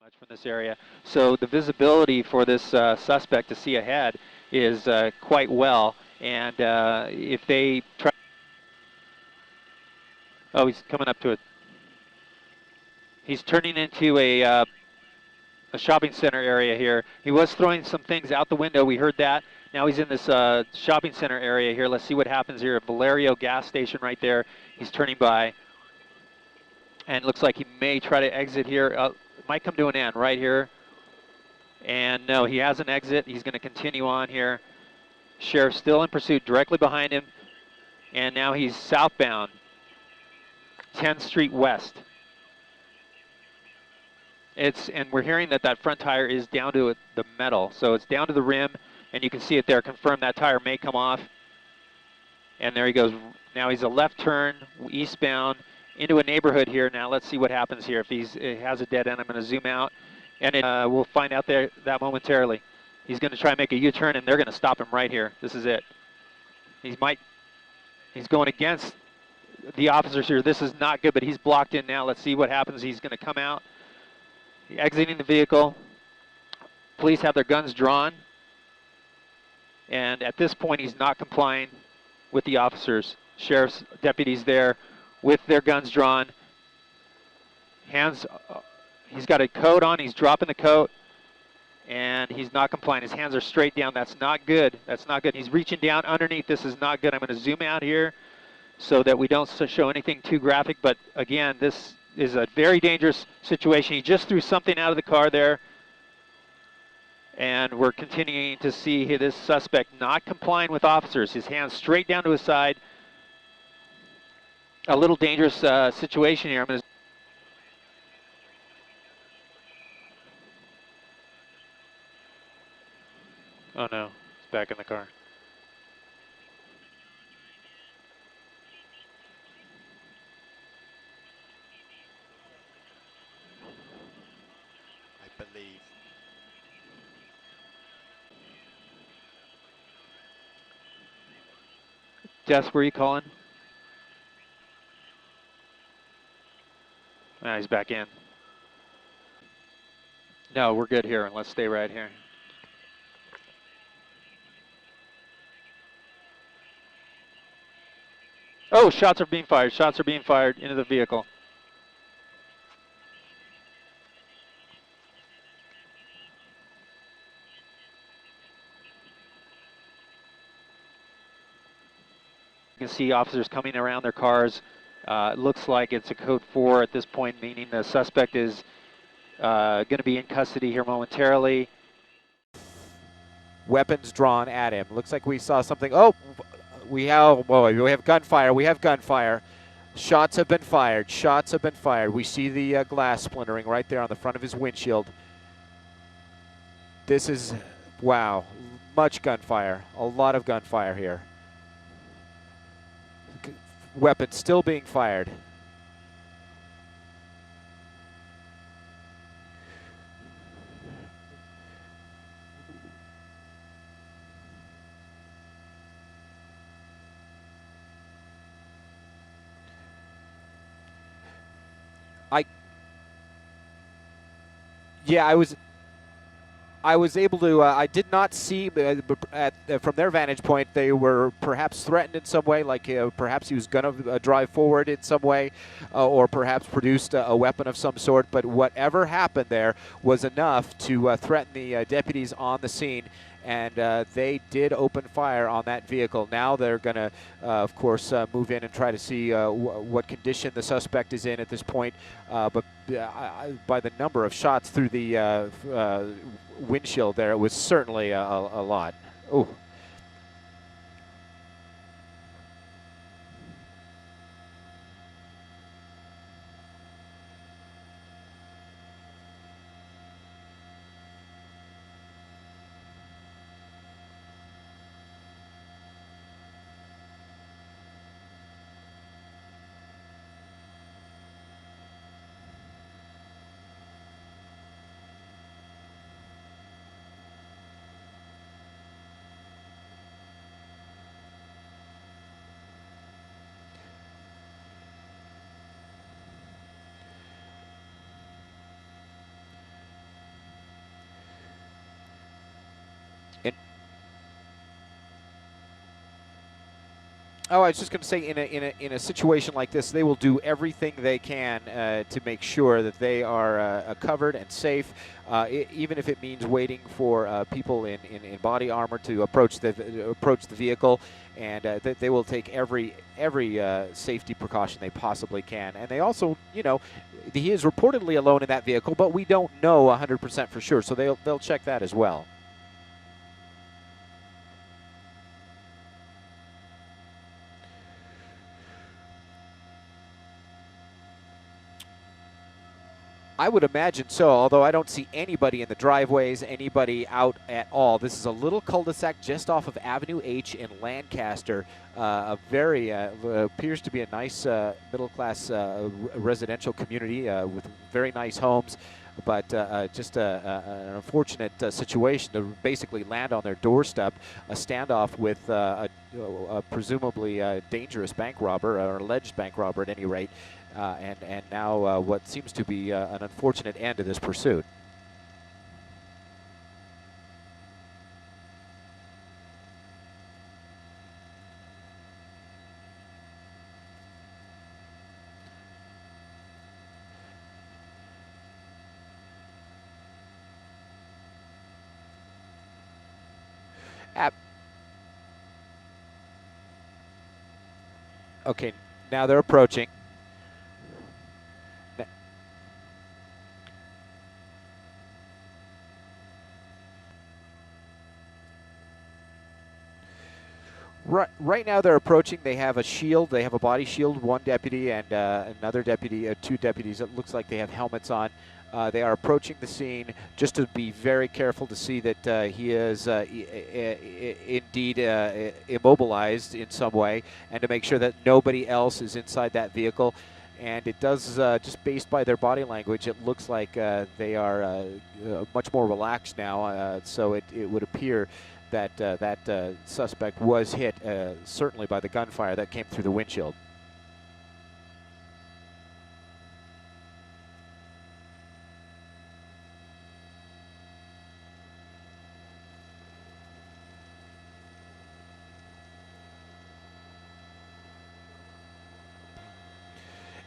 much from this area. So the visibility for this suspect to see ahead is quite well. And if they try, oh, he's coming up to it. He's turning into a shopping center area here. He was throwing some things out the window. We heard that. Now he's in this shopping center area here. Let's see what happens here. Valerio gas station right there. He's turning by. And looks like he may try to exit here. Might come to an end right here. And no, he has an exit. He's going to continue on here. Sheriff still in pursuit directly behind him. And now he's southbound, 10th Street West. And we're hearing that that front tire is down to the metal. So it's down to the rim, and you can see it there. Confirm that tire may come off. And there he goes. Now he's a left turn, eastbound, into a neighborhood here. Now let's see what happens here. If it has a dead end, I'm going to zoom out. And we'll find out that momentarily. He's going to try and make a U-turn, and they're going to stop him right here. This is it. He's going against the officers here. This is not good, but he's blocked in now. Let's see what happens. He's going to come out, exiting the vehicle. Police have their guns drawn. And at this point, he's not complying with the officers. Sheriff's deputies there with their guns drawn. He's got a coat on. He's dropping the coat. And he's not complying. His hands are straight down. That's not good. That's not good. He's reaching down underneath. This is not good. I'm going to zoom out here so that we don't show anything too graphic. But again, this is a very dangerous situation. He just threw something out of the car there. And we're continuing to see this suspect not complying with officers. His hands straight down to his side. A little dangerous situation here. I'm going to Oh no, it's back in the car. I believe. Jess, where are you calling? Ah, he's back in. No, we're good here. Let's stay right here. Oh, shots are being fired. Shots are being fired into the vehicle. You can see officers coming around their cars. It looks like it's a code 4 at this point, meaning the suspect is going to be in custody here momentarily. Weapons drawn at him. Looks like we saw something. Oh, we have gunfire. We have gunfire. Shots have been fired. Shots have been fired. We see the glass splintering right there on the front of his windshield. This is, wow, much gunfire. A lot of gunfire here. Weapons still being fired. Yeah, I was able to, I did not see, from their vantage point, they were perhaps threatened in some way, like perhaps he was going to drive forward in some way, or perhaps produced a weapon of some sort, but whatever happened there was enough to threaten the deputies on the scene, and they did open fire on that vehicle. Now they're going to, of course, move in and try to see what condition the suspect is in at this point, but by the number of shots through the windshield there, it was certainly a lot. Oh. And oh, I was just going to say, in a situation like this, they will do everything they can to make sure that they are covered and safe, even if it means waiting for people in body armor to approach the vehicle, and they will take every safety precaution they possibly can. And they also, you know, he is reportedly alone in that vehicle, but we don't know 100% for sure, so they'll check that as well. I would imagine so, although I don't see anybody in the driveways, anybody out at all. This is a little cul-de-sac just off of Avenue H in Lancaster. A very, appears to be a nice middle-class residential community with very nice homes, but just an unfortunate situation to basically land on their doorstep, a standoff with a presumably dangerous bank robber, or alleged bank robber at any rate. And now what seems to be an unfortunate end to this pursuit. Okay, now they're approaching. Right now they're approaching. They have a shield. They have a body shield, one deputy and another deputy, two deputies. It looks like they have helmets on. They are approaching the scene just to be very careful to see that he is indeed immobilized in some way, and to make sure that nobody else is inside that vehicle. And it does, just based by their body language, it looks like they are much more relaxed now. So it would appear that that suspect was hit certainly by the gunfire that came through the windshield.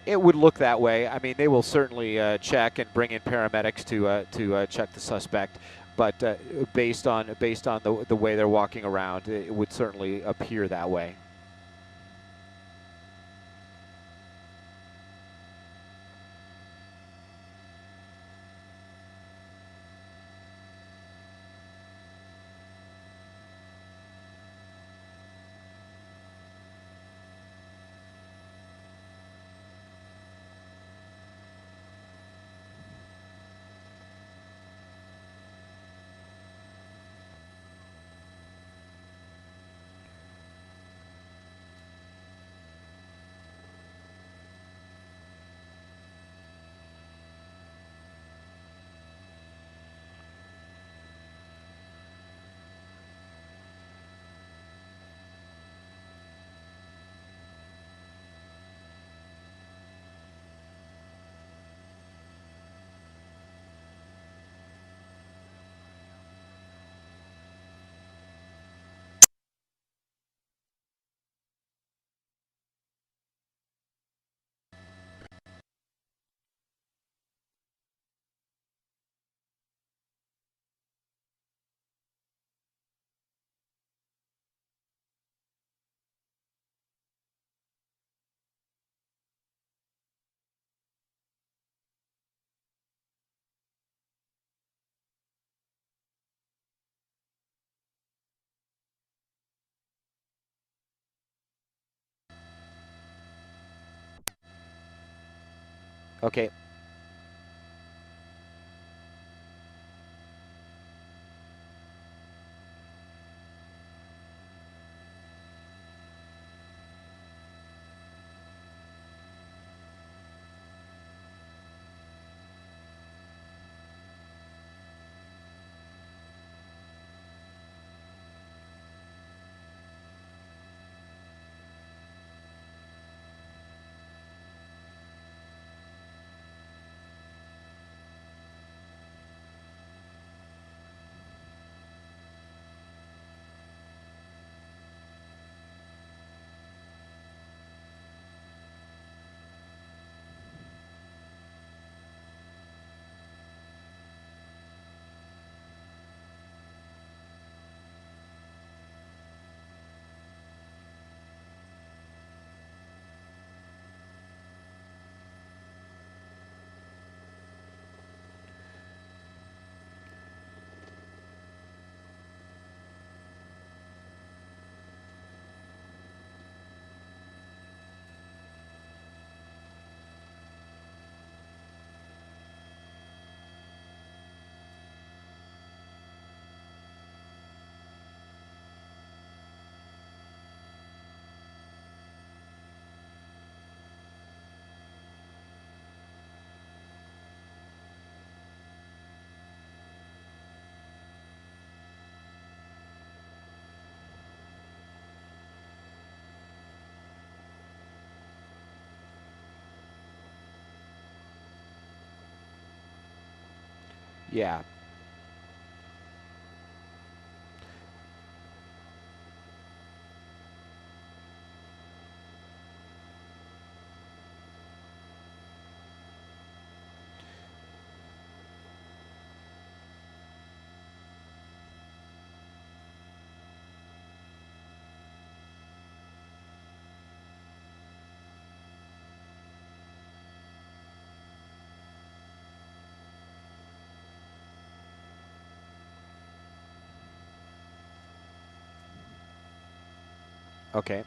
It would look that way. I mean, they will certainly check and bring in paramedics to check the suspect. But based on the way they're walking around, it would certainly appear that way. Okay. Yeah. Okay.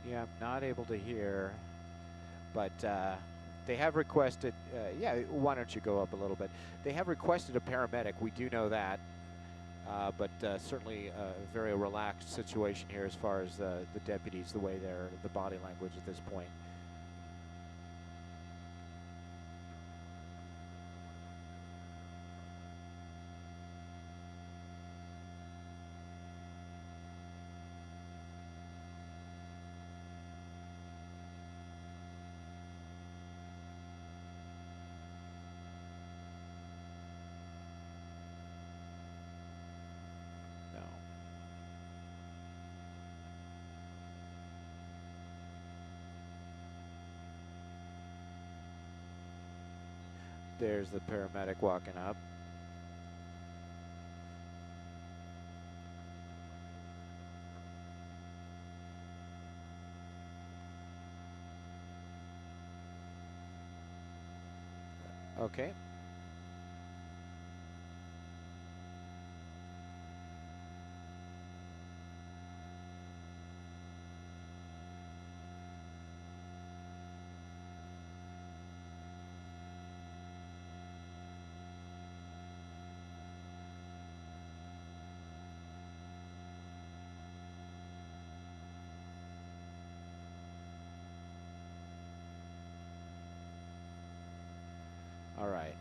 Yeah, I'm not able to hear, but they have requested, yeah, why don't you go up a little bit? They have requested a paramedic, we do know that, but certainly a very relaxed situation here as far as the deputies, the way the body language at this point. No. There's the paramedic walking up. Okay. All right.